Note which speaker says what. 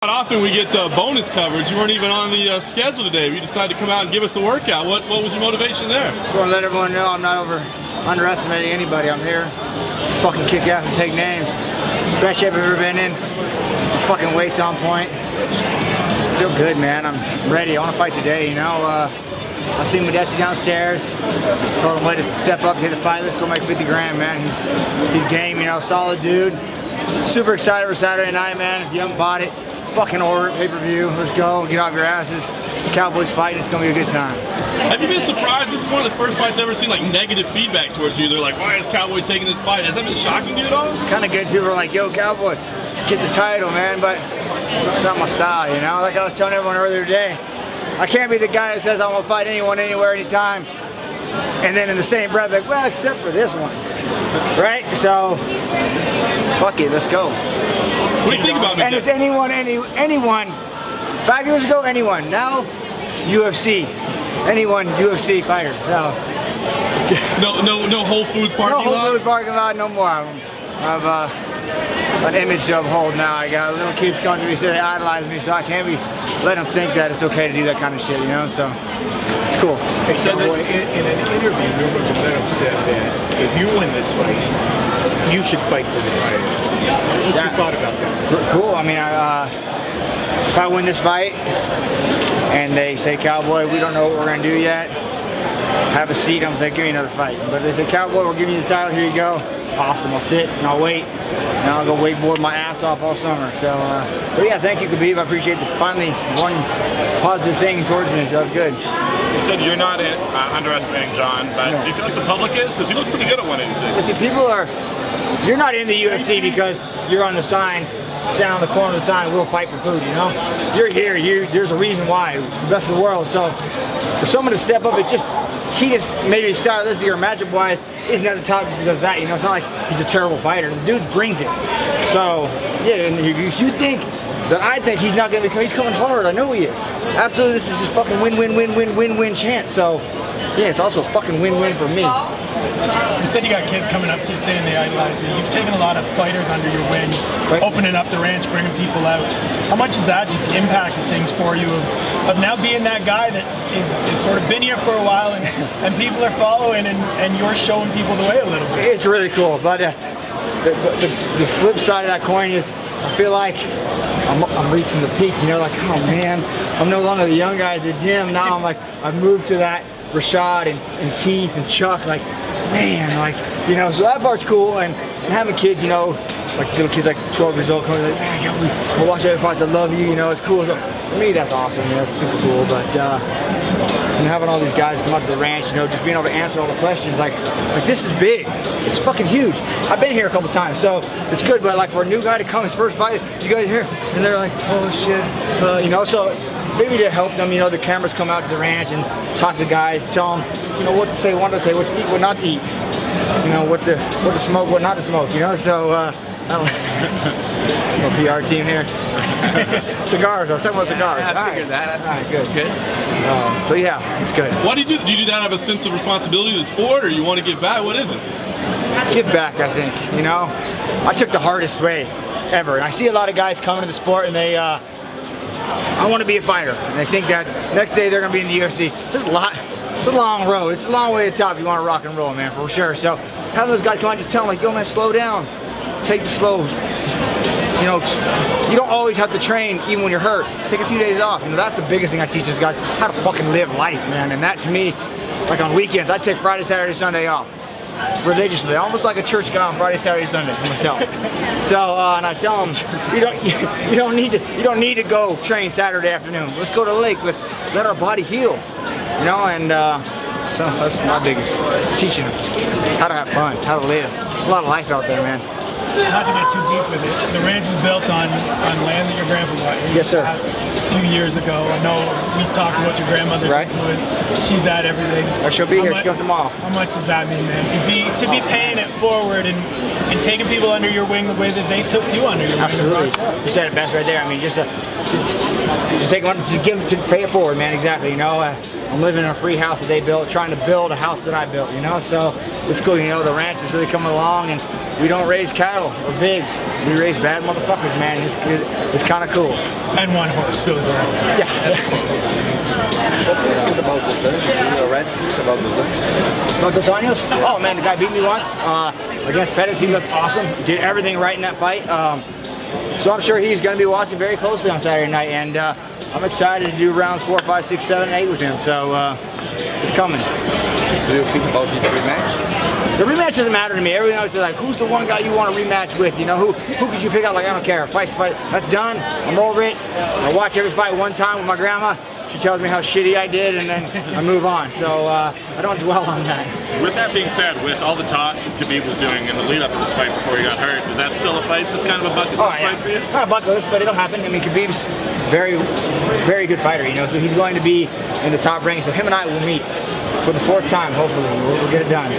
Speaker 1: Not often we get bonus coverage. You weren't even on the schedule today. You decided to come out and give us a workout. What was your motivation there?
Speaker 2: Just want to let everyone know I'm not underestimating anybody. I'm here, fucking kick ass and take names. Best shape I've ever been in. My fucking weight's on point. I feel good, man. I'm ready. I want to fight today, you know. I seen Modesti downstairs. Told him way to step up to the fight. Let's go make 50 grand, man. He's game, you know, solid dude. Super excited for Saturday night, man. If you haven't bought it, fucking order it, pay-per-view. Let's go, get off your asses. The Cowboys fighting, it's gonna be a good time.
Speaker 1: Have you been surprised? This is one of the first fights I've ever seen like negative feedback towards you. They're like, why is Cowboy taking this fight? Has that been shocking to you at all?
Speaker 2: It's kind of good. People are like, yo, Cowboy, get the title, man, but it's not my style, you know? Like I was telling everyone earlier today, I can't be the guy that says I want to fight anyone, anywhere, anytime, and then in the same breath, like, well, except for this one, right? So, fuck it, let's go.
Speaker 1: What do you think about me?
Speaker 2: And it's anyone. 5 years ago, anyone. Now, UFC. Anyone UFC fighter. So.
Speaker 1: No Whole Foods parking lot?
Speaker 2: No Whole Foods parking lot, no more. I've an image to uphold now. I got little kids coming to me, say they idolize me, so I can't let them think that it's okay to do that kind of shit, you know? So, it's cool.
Speaker 3: Except in an interview, motherf said that if you win this fight, you should fight for the title. What's your thought about that?
Speaker 2: Cool. I mean, if I win this fight and they say, Cowboy, we don't know what we're going to do yet, have a seat, I'm saying, give me another fight. But if they say, Cowboy, we're giving you the title, here you go. Awesome. I'll sit and I'll wait. And I'll go wakeboard my ass off all summer. So, but yeah, thank you, Khabib. I appreciate finally one positive thing towards me. So that's good.
Speaker 4: You said you're not underestimating John, but do you feel like the public is? Because he looked pretty good at 186.
Speaker 2: See, you're not in the UFC because you're on the sign, stand on the corner of the sign, we'll fight for food, you know? You're here, there's a reason why. It's the best of the world. So for someone to step up, he just maybe stylistic or matchup-wise isn't at the top just because of that, you know? It's not like he's a terrible fighter. The dude brings it. So, yeah, and if you think that I think he's not going to he's coming hard. I know he is. Absolutely, this is his fucking win-win-win-win-win-win chance. So, yeah, it's also fucking win-win for me.
Speaker 5: You said you got kids coming up to you saying they idolize you. You've taken a lot of fighters under your wing, right, opening up the ranch, bringing people out. How much has that just impacted things for you of now being that guy that is sort of been here for a while and people are following and you're showing people the way a little bit?
Speaker 2: It's really cool, but the flip side of that coin is I feel like I'm reaching the peak, you know, like, oh man, I'm no longer the young guy at the gym. Now I'm like, I've moved to that Rashad and Keith and Chuck, like, man, like, you know, so that part's cool, and having kids, you know, like little kids like 12 years old coming like, man, we'll watch every fight, I love you, you know, it's cool. So for me, that's awesome, you know, it's super cool, but and having all these guys come up to the ranch, you know, just being able to answer all the questions, like this is big, it's fucking huge. I've been here a couple times, so it's good, but like for a new guy to come his first fight, you guys here, and they're like, oh shit, you know, so maybe to help them, you know, the cameras come out to the ranch and talk to the guys, tell them, you know, what to say, what to say, what to eat, what not to eat, you know, what to smoke, what not to smoke, you know, so, I don't know, PR team here. Cigars, I was talking about cigars.
Speaker 6: Yeah, I figured that.
Speaker 2: All right, good.
Speaker 6: Good.
Speaker 2: So yeah, it's good.
Speaker 1: Why do you do? Do you do that out of a sense of responsibility to the sport, or you want to give back? What is it?
Speaker 2: Give back, I think, you know. I took the hardest way ever, and I see a lot of guys coming to the sport and they, I want to be a fighter, and they think that next day they're going to be in the UFC. There's a lot. It's a long road. It's a long way to the top if you want to rock and roll, man, for sure. So having those guys come on, just tell them, like, yo, man, slow down. Take the slow. You know, you don't always have to train even when you're hurt. Take a few days off. You know, that's the biggest thing I teach these guys, how to fucking live life, man. And that to me, like on weekends, I take Friday, Saturday, Sunday off. Religiously, almost like a church guy on Friday, Saturday, Sunday for myself. So, and I tell them, you don't need to go train Saturday afternoon. Let's go to the lake. Let's let our body heal. You know, and so that's my biggest teaching them how to have fun, how to live. A lot of life out there, man.
Speaker 5: not to get too deep with it, the ranch is built on land that your grandpa bought you.
Speaker 2: Yes, sir.
Speaker 5: A few years ago. I know we've talked about your grandmother's
Speaker 2: Right.
Speaker 5: influence. She's at everything.
Speaker 2: She'll be here. She comes tomorrow.
Speaker 5: How much does that mean, man? To be paying it forward and taking people under your wing the way that they took you under your wing.
Speaker 2: Absolutely. You said it best right there. I mean, just take one, to pay it forward, man. Exactly. You know, I'm living in a free house that they built, trying to build a house that I built. You know, so it's cool. You know, the ranch is really coming along, and we don't raise cattle or pigs. We raise bad motherfuckers, man. It's kind of cool.
Speaker 5: And one horse, Philly Burrow.
Speaker 2: Yeah.
Speaker 6: What do you think about this? Do you already think about this?
Speaker 2: About Dos Anjos? Oh man, the guy beat me once against Pettis. He looked awesome. Did everything right in that fight. So I'm sure he's going to be watching very closely on Saturday night, and I'm excited to do rounds 4, 5, 6, 7, and 8 with him. So it's coming.
Speaker 6: Do you think about this rematch?
Speaker 2: The rematch doesn't matter to me. Everyone always says, like, who's the one guy you want to rematch with? You know, who could you pick out? Like, I don't care. Fight's fight. That's done. I'm over it. I watch every fight one time with my grandma. She tells me how shitty I did, and then I move on. So I don't dwell on that.
Speaker 4: With that being said, with all the talk Khabib was doing in the lead up to this fight before he got hurt, is that still a fight that's kind of a bucket list fight for you?
Speaker 2: Not a bucket list, but it'll happen. I mean, Khabib's very, very good fighter, you know, so he's going to be in the top rank. So him and I will meet for the 4th time, hopefully. We'll get it done.